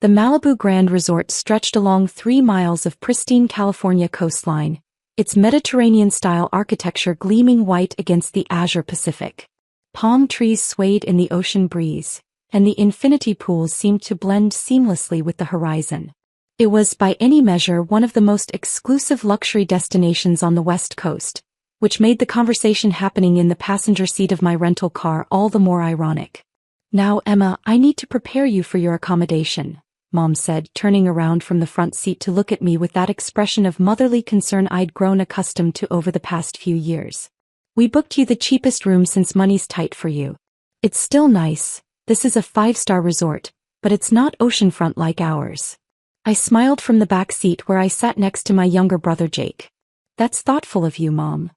The Malibu Grand Resort stretched along 3 miles of pristine California coastline, its Mediterranean-style architecture gleaming white against the azure Pacific. Palm trees swayed in the ocean breeze, and the infinity pools seemed to blend seamlessly with the horizon. It was, by any measure, one of the most exclusive luxury destinations on the West Coast, which made the conversation happening in the passenger seat of my rental car all the more ironic. "Now, Emma, I need to prepare you for your accommodation," Mom said, turning around from the front seat to look at me with that expression of motherly concern I'd grown accustomed to over the past few years. "We booked you the cheapest room since money's tight for you. It's still nice. This is a 5-star resort, but it's not oceanfront like ours." I smiled from the back seat where I sat next to my younger brother Jake. "That's thoughtful of you, Mom.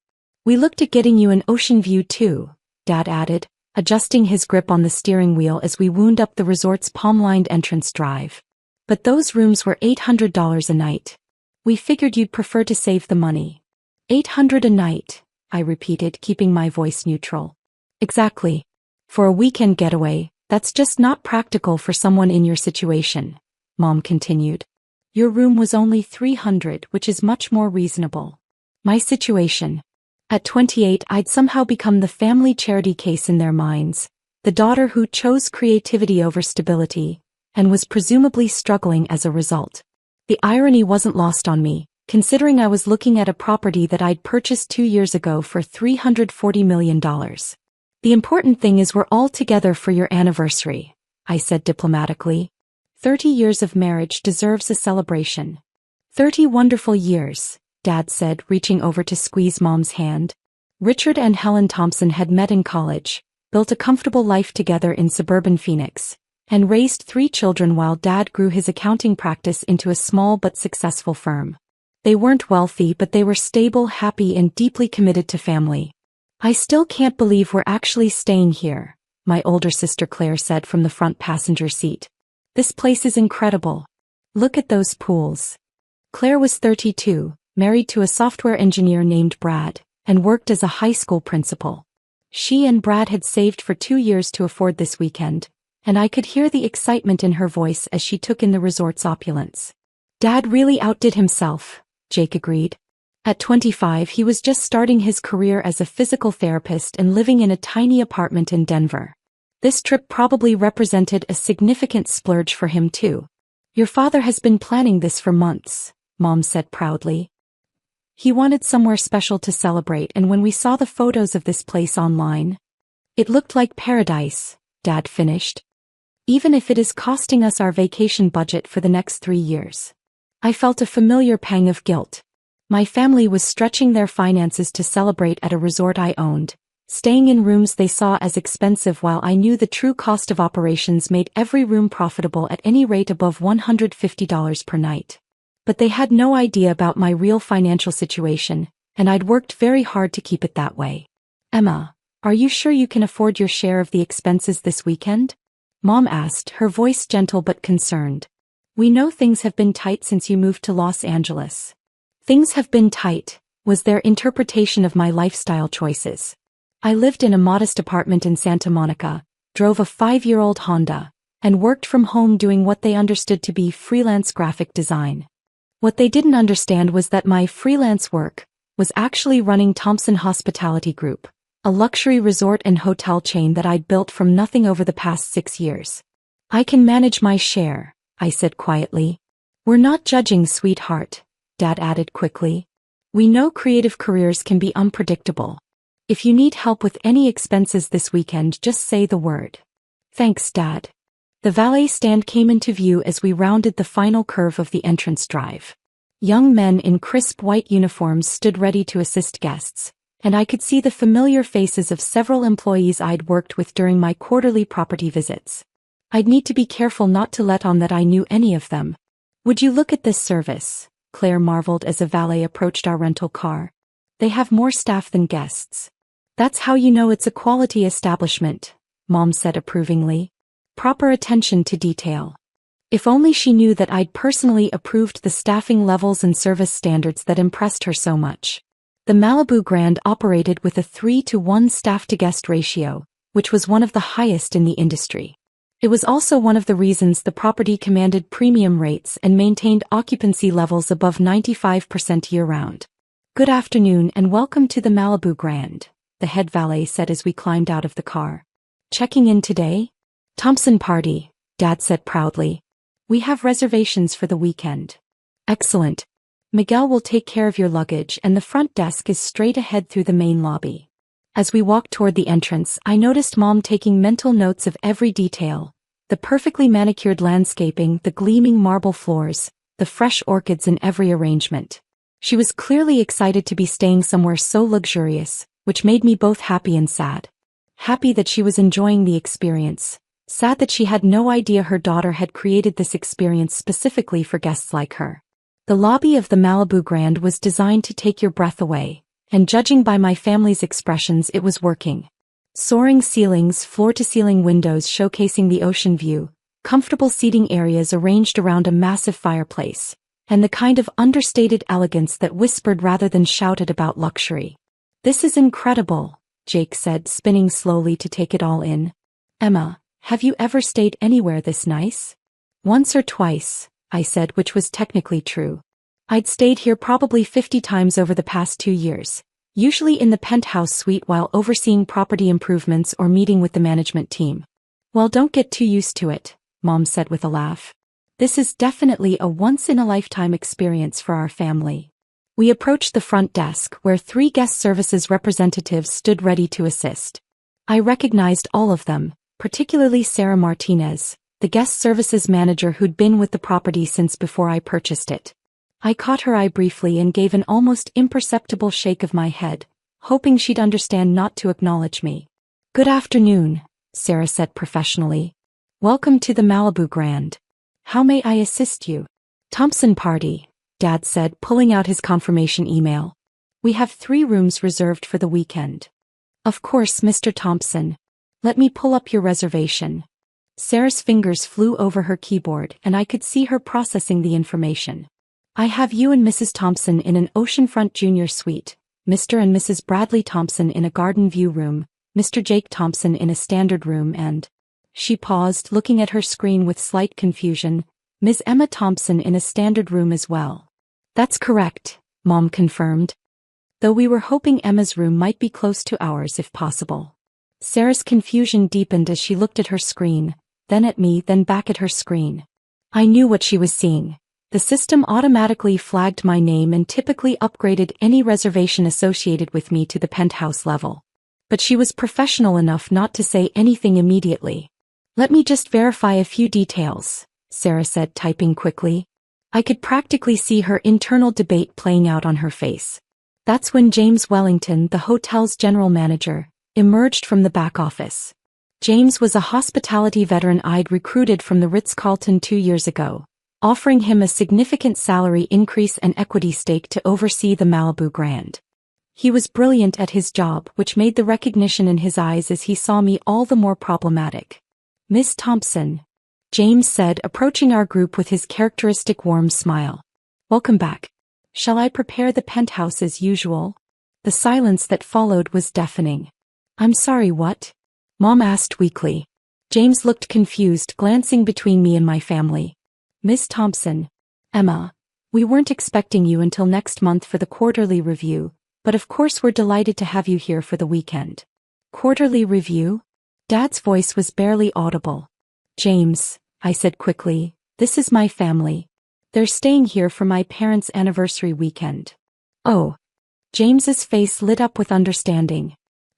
We looked at getting you an ocean view too," Dad added, adjusting his grip on the steering wheel as we wound up the resort's palm-lined entrance drive. "But those rooms were $800 a night. We figured you'd prefer to save the money." $800 a night, I repeated, keeping my voice neutral. "Exactly. For a weekend getaway, that's just not practical for someone in your situation," Mom continued. "Your room was only $300, which is much more reasonable." My situation. At 28, I'd somehow become the family charity case in their minds, the daughter who chose creativity over stability, and was presumably struggling as a result. The irony wasn't lost on me, considering I was looking at a property that I'd purchased 2 years ago for $340 million. "The important thing is we're all together for your anniversary," I said diplomatically. 30 years of marriage deserves a celebration." 30 wonderful years, Dad said, reaching over to squeeze Mom's hand. Richard and Helen Thompson had met in college, built a comfortable life together in suburban Phoenix, and raised 3 children while Dad grew his accounting practice into a small but successful firm. They weren't wealthy, but they were stable, happy, and deeply committed to family. "I still can't believe we're actually staying here," my older sister Claire said from the front passenger seat. "This place is incredible. Look at those pools." Claire was 32, married to a software engineer named Brad, and worked as a high school principal. She and Brad had saved for 2 years to afford this weekend, and I could hear the excitement in her voice as she took in the resort's opulence. "Dad really outdid himself," Jake agreed. At 25, he was just starting his career as a physical therapist and living in a tiny apartment in Denver. This trip probably represented a significant splurge for him too. "Your father has been planning this for months," Mom said proudly. "He wanted somewhere special to celebrate, and when we saw the photos of this place online, it looked like paradise," Dad finished. "Even if it is costing us our vacation budget for the next 3 years." I felt a familiar pang of guilt. My family was stretching their finances to celebrate at a resort I owned, staying in rooms they saw as expensive while I knew the true cost of operations made every room profitable at any rate above $150 per night. But they had no idea about my real financial situation, and I'd worked very hard to keep it that way. "Emma, are you sure you can afford your share of the expenses this weekend?" Mom asked, her voice gentle but concerned. "We know things have been tight since you moved to Los Angeles." "Things have been tight," was their interpretation of my lifestyle choices. I lived in a modest apartment in Santa Monica, drove a 5-year-old Honda, and worked from home doing what they understood to be freelance graphic design. What they didn't understand was that my freelance work was actually running Thompson Hospitality Group, a luxury resort and hotel chain that I'd built from nothing over the past 6 years. "I can manage my share," I said quietly. "We're not judging, sweetheart," Dad added quickly. "We know creative careers can be unpredictable. If you need help with any expenses this weekend, just say the word." "Thanks, Dad." The valet stand came into view as we rounded the final curve of the entrance drive. Young men in crisp white uniforms stood ready to assist guests, and I could see the familiar faces of several employees I'd worked with during my quarterly property visits. I'd need to be careful not to let on that I knew any of them. "Would you look at this service?" Claire marveled as a valet approached our rental car. "They have more staff than guests." "That's how you know it's a quality establishment," Mom said approvingly. "Proper attention to detail." If only she knew that I'd personally approved the staffing levels and service standards that impressed her so much. The Malibu Grand operated with a 3-to-1 staff-to-guest ratio, which was one of the highest in the industry. It was also one of the reasons the property commanded premium rates and maintained occupancy levels above 95% year-round. "Good afternoon and welcome to the Malibu Grand," the head valet said as we climbed out of the car. "Checking in today?" "Thompson party," Dad said proudly. "We have reservations for the weekend." "Excellent. Miguel will take care of your luggage and the front desk is straight ahead through the main lobby." As we walked toward the entrance, I noticed Mom taking mental notes of every detail: the perfectly manicured landscaping, the gleaming marble floors, the fresh orchids in every arrangement. She was clearly excited to be staying somewhere so luxurious, which made me both happy and sad. Happy that she was enjoying the experience, sad that she had no idea her daughter had created this experience specifically for guests like her. The lobby of the Malibu Grand was designed to take your breath away, and judging by my family's expressions, it was working. Soaring ceilings, floor-to-ceiling windows showcasing the ocean view, comfortable seating areas arranged around a massive fireplace, and the kind of understated elegance that whispered rather than shouted about luxury. "This is incredible," Jake said, spinning slowly to take it all in. "Emma, have you ever stayed anywhere this nice?" "Once or twice," I said, which was technically true. I'd stayed here probably 50 times over the past 2 years, usually in the penthouse suite while overseeing property improvements or meeting with the management team. "Well, don't get too used to it," Mom said with a laugh. "This is definitely a once-in-a-lifetime experience for our family." We approached the front desk, where 3 guest services representatives stood ready to assist. I recognized all of them, particularly Sarah Martinez, the guest services manager who'd been with the property since before I purchased it. I caught her eye briefly and gave an almost imperceptible shake of my head, hoping she'd understand not to acknowledge me. "Good afternoon," Sarah said professionally. "Welcome to the Malibu Grand. How may I assist you?" "Thompson party," Dad said, pulling out his confirmation email. "We have 3 rooms reserved for the weekend." "Of course, Mr. Thompson. Let me pull up your reservation." Sarah's fingers flew over her keyboard and I could see her processing the information. "I have you and Mrs. Thompson in an oceanfront junior suite, Mr. and Mrs. Bradley Thompson in a garden view room, Mr. Jake Thompson in a standard room and—" She paused, looking at her screen with slight confusion, "Ms. Emma Thompson in a standard room as well." "That's correct," Mom confirmed. "Though we were hoping Emma's room might be close to ours if possible." Sarah's confusion deepened as she looked at her screen, then at me, then back at her screen. I knew what she was seeing. The system automatically flagged my name and typically upgraded any reservation associated with me to the penthouse level. But she was professional enough not to say anything immediately. "Let me just verify a few details," Sarah said, typing quickly. I could practically see her internal debate playing out on her face. That's when James Wellington, the hotel's general manager, emerged from the back office. James was a hospitality veteran I'd recruited from the Ritz-Carlton 2 years ago, offering him a significant salary increase and equity stake to oversee the Malibu Grand. He was brilliant at his job, which made the recognition in his eyes as he saw me all the more problematic. "Miss Thompson," James said, approaching our group with his characteristic warm smile. "Welcome back. Shall I prepare the penthouse as usual?" The silence that followed was deafening. "I'm sorry, what?" Mom asked weakly. James looked confused, glancing between me and my family. "Miss Thompson. Emma, we weren't expecting you until next month for the quarterly review, but of course we're delighted to have you here for the weekend." "Quarterly review?" Dad's voice was barely audible. "James," I said quickly, "this is my family. They're staying here for my parents' anniversary weekend." "Oh." James's face lit up with understanding.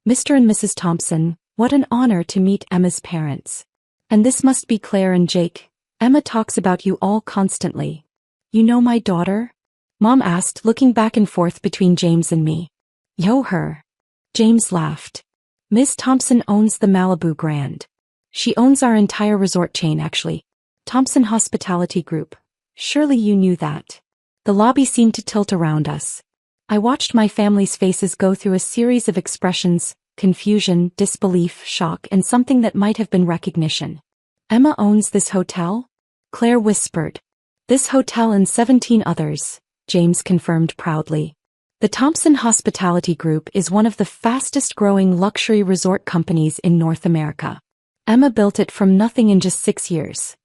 "Mr. and Mrs. Thompson, what an honor to meet Emma's parents. And this must be Claire and Jake. Emma talks about you all constantly. You know my daughter?" Mom asked, looking back and forth between James and me. "Yo her." James laughed. "Miss Thompson owns the Malibu Grand. She owns our entire resort chain actually. Thompson Hospitality Group. Surely you knew that." The lobby seemed to tilt around us. I watched my family's faces go through a series of expressions: confusion, disbelief, shock, and something that might have been recognition. "Emma owns this hotel?" Claire whispered. "This hotel and 17 others," James confirmed proudly. The Thompson Hospitality Group is one of the fastest-growing luxury resort companies in North America. Emma built it from nothing in just 6 years.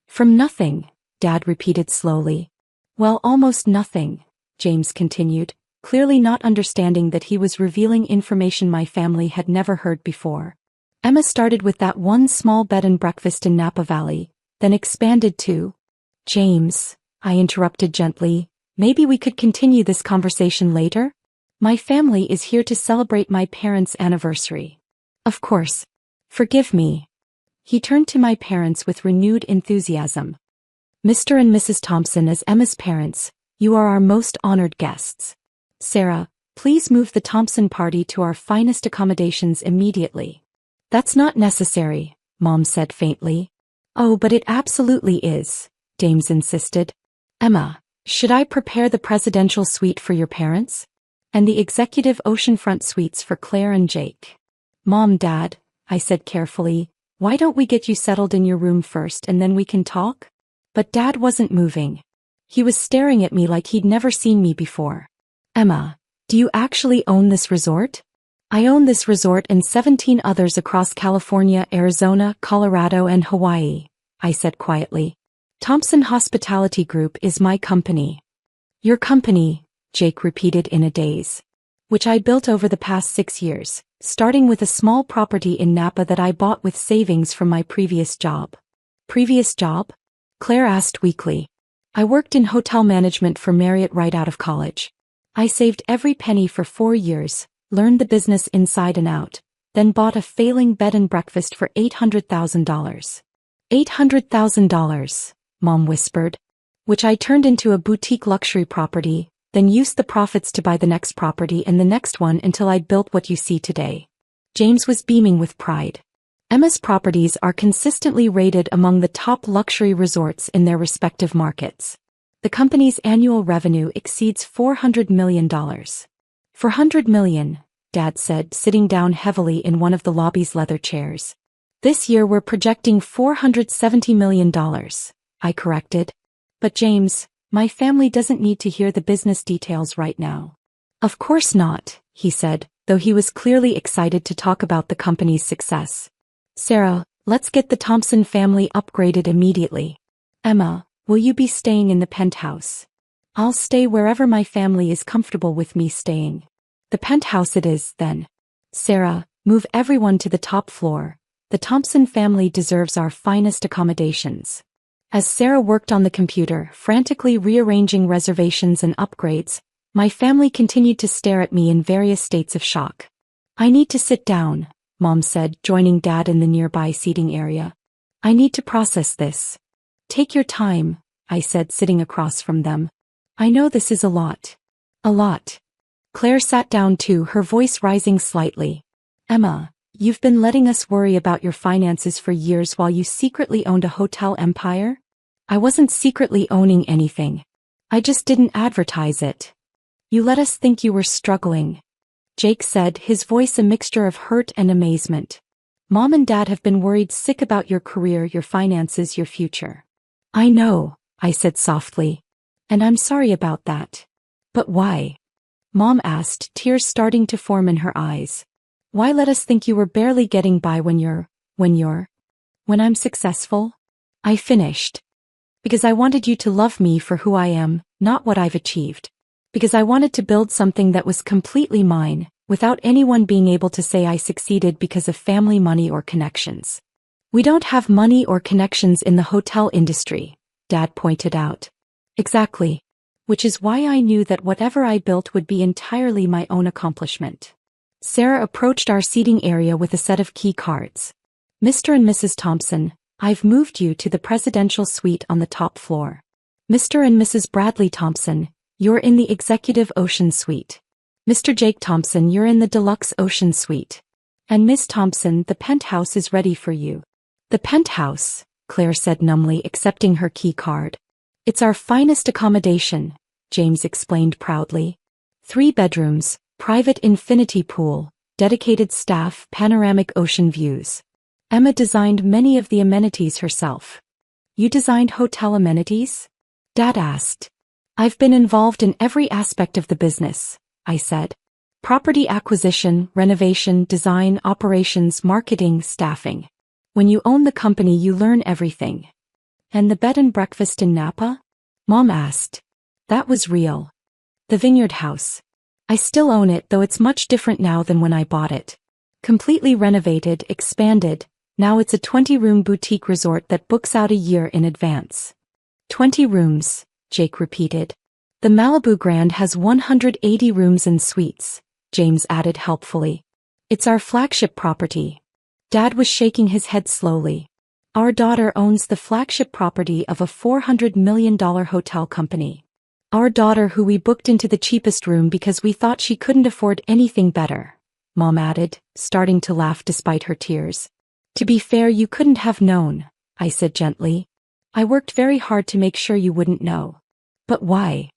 From nothing, Dad repeated slowly. Well, almost nothing, James continued, clearly not understanding that he was revealing information my family had never heard before. Emma started with that one small bed and breakfast in Napa Valley, then expanded to... James, I interrupted gently, maybe we could continue this conversation later? My family is here to celebrate my parents' anniversary. Of course. Forgive me. He turned to my parents with renewed enthusiasm. Mr. and Mrs. Thompson, as Emma's parents, you are our most honored guests. Sarah, please move the Thompson party to our finest accommodations immediately. That's not necessary, Mom said faintly. Oh, but it absolutely is, James insisted. Emma, should I prepare the presidential suite for your parents? And the executive oceanfront suites for Claire and Jake? Mom, Dad, I said carefully, why don't we get you settled in your room first and then we can talk? But Dad wasn't moving. He was staring at me like he'd never seen me before. Emma, do you actually own this resort? I own this resort and 17 others across California, Arizona, Colorado, and Hawaii, I said quietly. Thompson Hospitality Group is my company. Your company, Jake repeated in a daze. Which I built over the past 6 years, starting with a small property in Napa that I bought with savings from my previous job. Previous job? Claire asked weakly. I worked in hotel management for Marriott right out of college. I saved every penny for 4 years, learned the business inside and out, then bought a failing bed and breakfast for $800,000. $800,000, Mom whispered. Which I turned into a boutique luxury property, then used the profits to buy the next property and the next one until I'd built what you see today. James was beaming with pride. Emma's properties are consistently rated among the top luxury resorts in their respective markets. The company's annual revenue exceeds $400 million. $400 million, Dad said, sitting down heavily in one of the lobby's leather chairs. This year we're projecting $470 million, I corrected. But James, my family doesn't need to hear the business details right now. Of course not, he said, though he was clearly excited to talk about the company's success. Sarah, let's get the Thompson family upgraded immediately. Emma, will you be staying in the penthouse? I'll stay wherever my family is comfortable with me staying. The penthouse it is, then. Sarah, move everyone to the top floor. The Thompson family deserves our finest accommodations. As Sarah worked on the computer, frantically rearranging reservations and upgrades, my family continued to stare at me in various states of shock. I need to sit down, Mom said, joining Dad in the nearby seating area. I need to process this. Take your time, I said, sitting across from them. I know this is a lot. A lot. Claire sat down too, her voice rising slightly. Emma, you've been letting us worry about your finances for years while you secretly owned a hotel empire? I wasn't secretly owning anything. I just didn't advertise it. You let us think you were struggling, Jake said, his voice a mixture of hurt and amazement. Mom and Dad have been worried sick about your career, your finances, your future. I know, I said softly. And I'm sorry about that. But why? Mom asked, tears starting to form in her eyes. Why let us think you were barely getting by when I'm successful? I finished. Because I wanted you to love me for who I am, not what I've achieved. Because I wanted to build something that was completely mine, without anyone being able to say I succeeded because of family money or connections. We don't have money or connections in the hotel industry, Dad pointed out. Exactly. Which is why I knew that whatever I built would be entirely my own accomplishment. Sarah approached our seating area with a set of key cards. Mr. and Mrs. Thompson, I've moved you to the presidential suite on the top floor. Mr. and Mrs. Bradley Thompson, you're in the executive ocean suite. Mr. Jake Thompson, you're in the deluxe ocean suite. And Miss Thompson, the penthouse is ready for you. The penthouse, Claire said numbly, accepting her key card. It's our finest accommodation, James explained proudly. 3 bedrooms, private infinity pool, dedicated staff, panoramic ocean views. Emma designed many of the amenities herself. You designed hotel amenities? Dad asked. I've been involved in every aspect of the business, I said. Property acquisition, renovation, design, operations, marketing, staffing. When you own the company, you learn everything. And the bed and breakfast in Napa? Mom asked. That was real. The Vineyard House. I still own it, though it's much different now than when I bought it. Completely renovated, expanded. Now it's a 20-room boutique resort that books out a year in advance. 20 rooms, Jake repeated. The Malibu Grand has 180 rooms and suites, James added helpfully. It's our flagship property. Dad was shaking his head slowly. Our daughter owns the flagship property of a $400 million hotel company. Our daughter, who we booked into the cheapest room because we thought she couldn't afford anything better, Mom added, starting to laugh despite her tears. To be fair, you couldn't have known, I said gently. I worked very hard to make sure you wouldn't know. But why?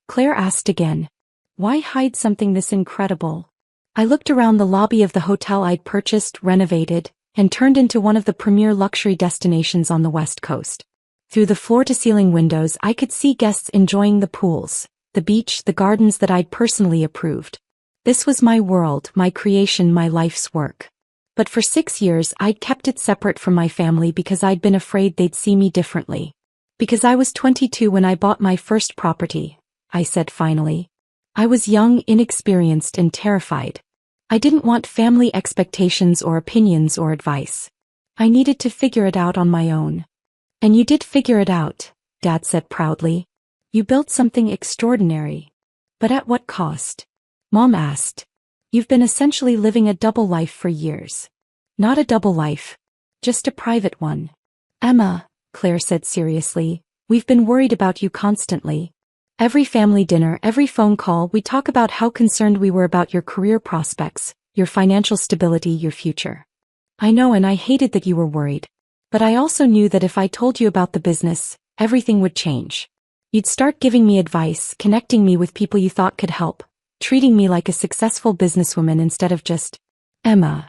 Claire asked again. Why hide something this incredible? I looked around the lobby of the hotel I'd purchased, renovated, and turned into one of the premier luxury destinations on the West Coast. Through the floor-to-ceiling windows, I could see guests enjoying the pools, the beach, the gardens that I'd personally approved. This was my world, my creation, my life's work. But for 6 years, I'd kept it separate from my family because I'd been afraid they'd see me differently. Because I was 22 when I bought my first property, I said finally. I was young, inexperienced, and terrified. I didn't want family expectations or opinions or advice. I needed to figure it out on my own. And you did figure it out, Dad said proudly. You built something extraordinary. But at what cost? Mom asked. You've been essentially living a double life for years. Not a double life. Just a private one. Emma, Claire said seriously, we've been worried about you constantly. Every family dinner, every phone call, we talk about how concerned we were about your career prospects, your financial stability, your future. I know, and I hated that you were worried. But I also knew that if I told you about the business, everything would change. You'd start giving me advice, connecting me with people you thought could help, treating me like a successful businesswoman instead of just, Emma.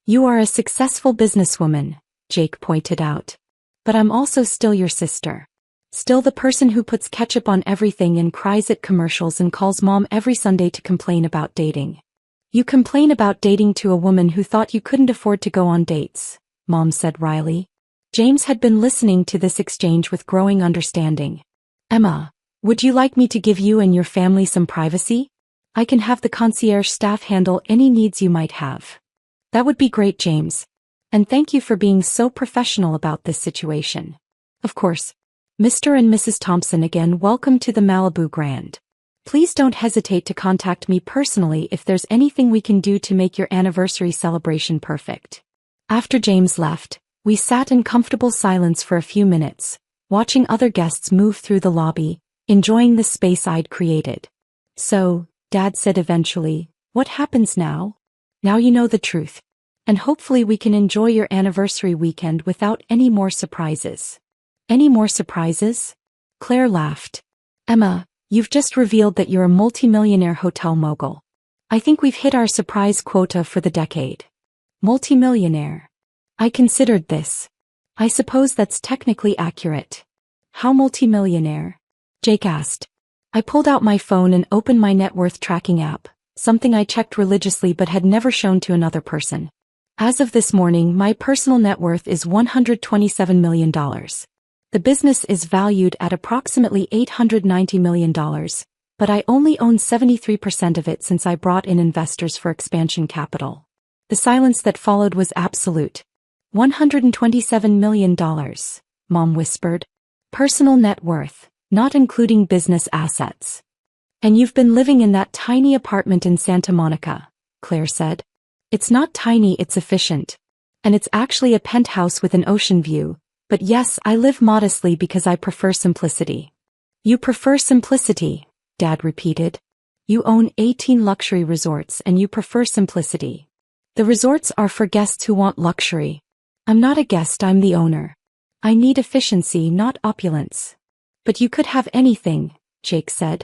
You are a successful businesswoman, Jake pointed out. But I'm also still your sister. Still the person who puts ketchup on everything and cries at commercials and calls Mom every Sunday to complain about dating. You complain about dating to a woman who thought you couldn't afford to go on dates, Mom said wryly. James had been listening to this exchange with growing understanding. Emma, would you like me to give you and your family some privacy? I can have the concierge staff handle any needs you might have. That would be great, James. And thank you for being so professional about this situation. Of course. Mr. and Mrs. Thompson, again, welcome to the Malibu Grand. Please don't hesitate to contact me personally if there's anything we can do to make your anniversary celebration perfect. After James left, we sat in comfortable silence for a few minutes, watching other guests move through the lobby, enjoying the space I'd created. So, Dad said eventually, what happens now? Now you know the truth. And hopefully we can enjoy your anniversary weekend without any more surprises. Any more surprises? Claire laughed. Emma, you've just revealed that you're a multimillionaire hotel mogul. I think we've hit our surprise quota for the decade. Multimillionaire. I considered this. I suppose that's technically accurate. How multimillionaire? Jake asked. I pulled out my phone and opened my net worth tracking app, something I checked religiously but had never shown to another person. As of this morning, my personal net worth is $127 million. The business is valued at approximately $890 million, but I only own 73% of it since I brought in investors for expansion capital. The silence that followed was absolute. $127 million, Mom whispered. Personal net worth, not including business assets. And you've been living in that tiny apartment in Santa Monica, Claire said. It's not tiny, it's efficient. And it's actually a penthouse with an ocean view, but yes, I live modestly because I prefer simplicity. You prefer simplicity, Dad repeated. You own 18 luxury resorts and you prefer simplicity. The resorts are for guests who want luxury. I'm not a guest, I'm the owner. I need efficiency, not opulence. But you could have anything, Jake said.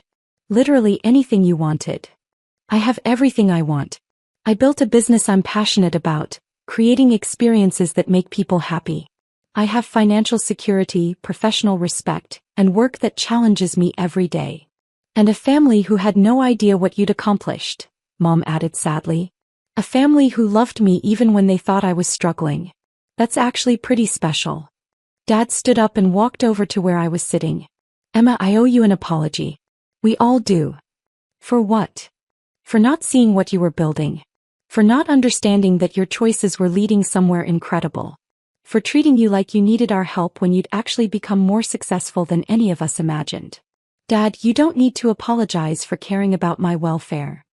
Literally anything you wanted. I have everything I want. I built a business I'm passionate about, creating experiences that make people happy. I have financial security, professional respect, and work that challenges me every day. And a family who had no idea what you'd accomplished, Mom added sadly. A family who loved me even when they thought I was struggling. That's actually pretty special. Dad stood up and walked over to where I was sitting. Emma, I owe you an apology. We all do. For what? For not seeing what you were building. For not understanding that your choices were leading somewhere incredible. For treating you like you needed our help when you'd actually become more successful than any of us imagined. Dad, you don't need to apologize for caring about my welfare.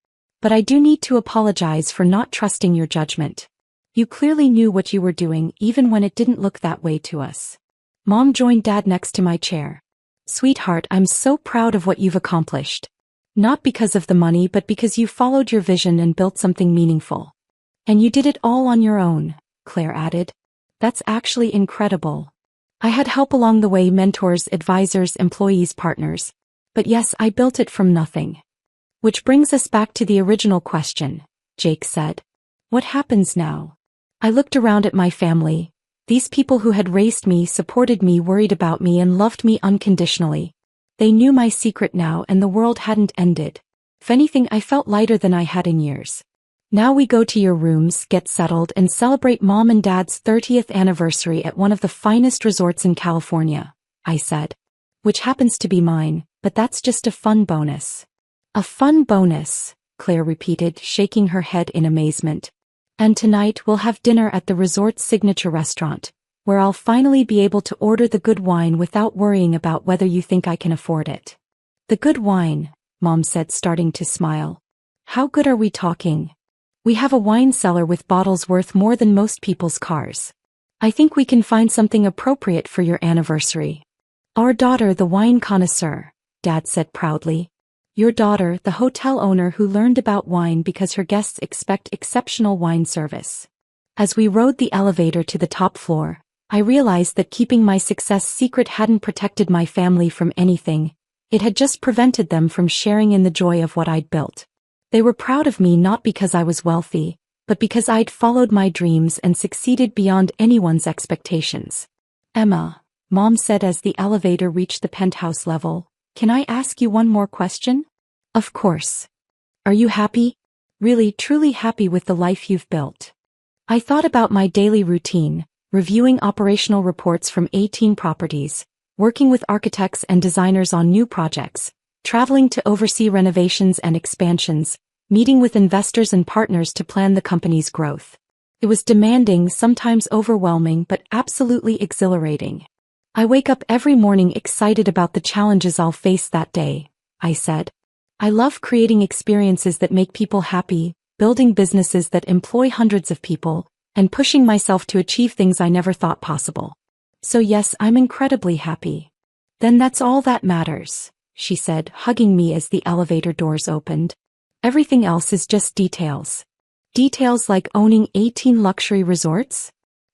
But I do need to apologize for not trusting your judgment. You clearly knew what you were doing even when it didn't look that way to us. Mom joined Dad next to my chair. Sweetheart, I'm so proud of what you've accomplished. Not because of the money but because you followed your vision and built something meaningful. And you did it all on your own, Claire added. That's actually incredible. I had help along the way, mentors, advisors, employees, partners. But yes, I built it from nothing. Which brings us back to the original question, Jake said. What happens now? I looked around at my family. These people who had raised me, supported me, worried about me, and loved me unconditionally. They knew my secret now, and the world hadn't ended. If anything, I felt lighter than I had in years. Now we go to your rooms, get settled, and celebrate Mom and Dad's 30th anniversary at one of the finest resorts in California, I said. Which happens to be mine, but that's just a fun bonus. A fun bonus, Claire repeated, shaking her head in amazement. And tonight we'll have dinner at the resort's signature restaurant, where I'll finally be able to order the good wine without worrying about whether you think I can afford it. The good wine, Mom said, starting to smile. How good are we talking? We have a wine cellar with bottles worth more than most people's cars. I think we can find something appropriate for your anniversary. Our daughter, the wine connoisseur, Dad said proudly. Your daughter, the hotel owner who learned about wine because her guests expect exceptional wine service. As we rode the elevator to the top floor, I realized that keeping my success secret hadn't protected my family from anything. It had just prevented them from sharing in the joy of what I'd built. They were proud of me not because I was wealthy, but because I'd followed my dreams and succeeded beyond anyone's expectations. Emma, Mom said as the elevator reached the penthouse level, can I ask you one more question? Of course. Are you happy? Really, truly happy with the life you've built? I thought about my daily routine, reviewing operational reports from 18 properties, working with architects and designers on new projects, traveling to oversee renovations and expansions, meeting with investors and partners to plan the company's growth. It was demanding, sometimes overwhelming, but absolutely exhilarating. I wake up every morning excited about the challenges I'll face that day, I said. I love creating experiences that make people happy, building businesses that employ hundreds of people, and pushing myself to achieve things I never thought possible. So yes, I'm incredibly happy. Then that's all that matters, she said, hugging me as the elevator doors opened. Everything else is just details. Details like owning 18 luxury resorts?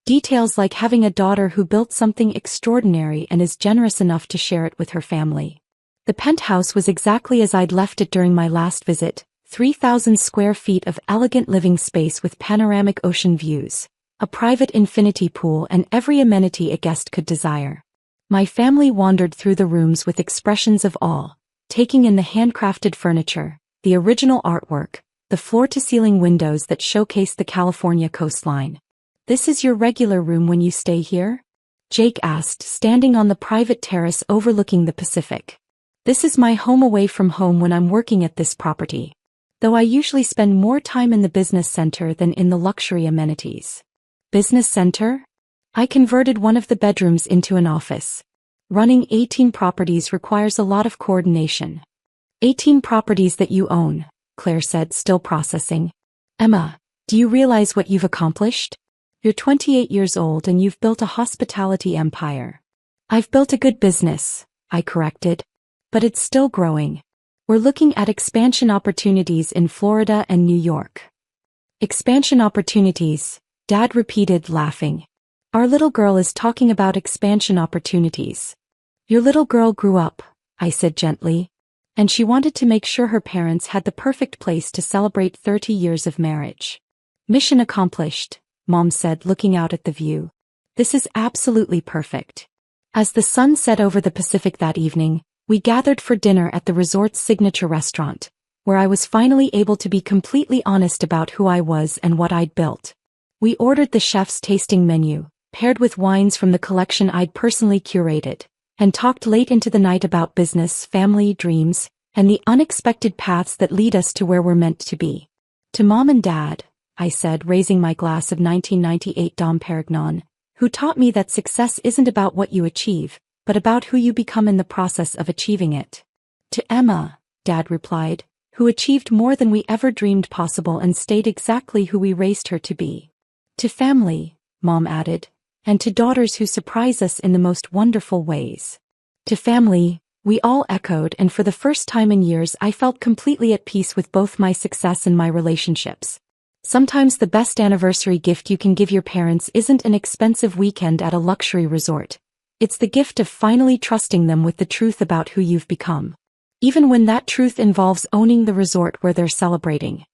Details like having a daughter who built something extraordinary and is generous enough to share it with her family. The penthouse was exactly as I'd left it during my last visit, 3,000 square feet of elegant living space with panoramic ocean views, a private infinity pool, and every amenity a guest could desire. My family wandered through the rooms with expressions of awe, taking in the handcrafted furniture, the original artwork, the floor-to-ceiling windows that showcased the California coastline. This is your regular room when you stay here? Jake asked, standing on the private terrace overlooking the Pacific. This is my home away from home when I'm working at this property. Though I usually spend more time in the business center than in the luxury amenities. Business center? I converted one of the bedrooms into an office. Running 18 properties requires a lot of coordination. 18 properties that you own, Claire said, still processing. Emma, do you realize what you've accomplished? You're 28 years old and you've built a hospitality empire. I've built a good business, I corrected. But it's still growing. We're looking at expansion opportunities in Florida and New York. Expansion opportunities, Dad repeated, laughing. Our little girl is talking about expansion opportunities. Your little girl grew up, I said gently, and she wanted to make sure her parents had the perfect place to celebrate 30 years of marriage. Mission accomplished, Mom said, looking out at the view. This is absolutely perfect. As the sun set over the Pacific that evening, we gathered for dinner at the resort's signature restaurant, where I was finally able to be completely honest about who I was and what I'd built. We ordered the chef's tasting menu, paired with wines from the collection I'd personally curated, and talked late into the night about business, family, dreams, and the unexpected paths that lead us to where we're meant to be. To Mom and Dad, I said, raising my glass of 1998 Dom Perignon, who taught me that success isn't about what you achieve, but about who you become in the process of achieving it. To Emma, Dad replied, who achieved more than we ever dreamed possible and stayed exactly who we raised her to be. To family, Mom added, and to daughters who surprise us in the most wonderful ways. To family, we all echoed, and for the first time in years I felt completely at peace with both my success and my relationships. Sometimes the best anniversary gift you can give your parents isn't an expensive weekend at a luxury resort. It's the gift of finally trusting them with the truth about who you've become. Even when that truth involves owning the resort where they're celebrating.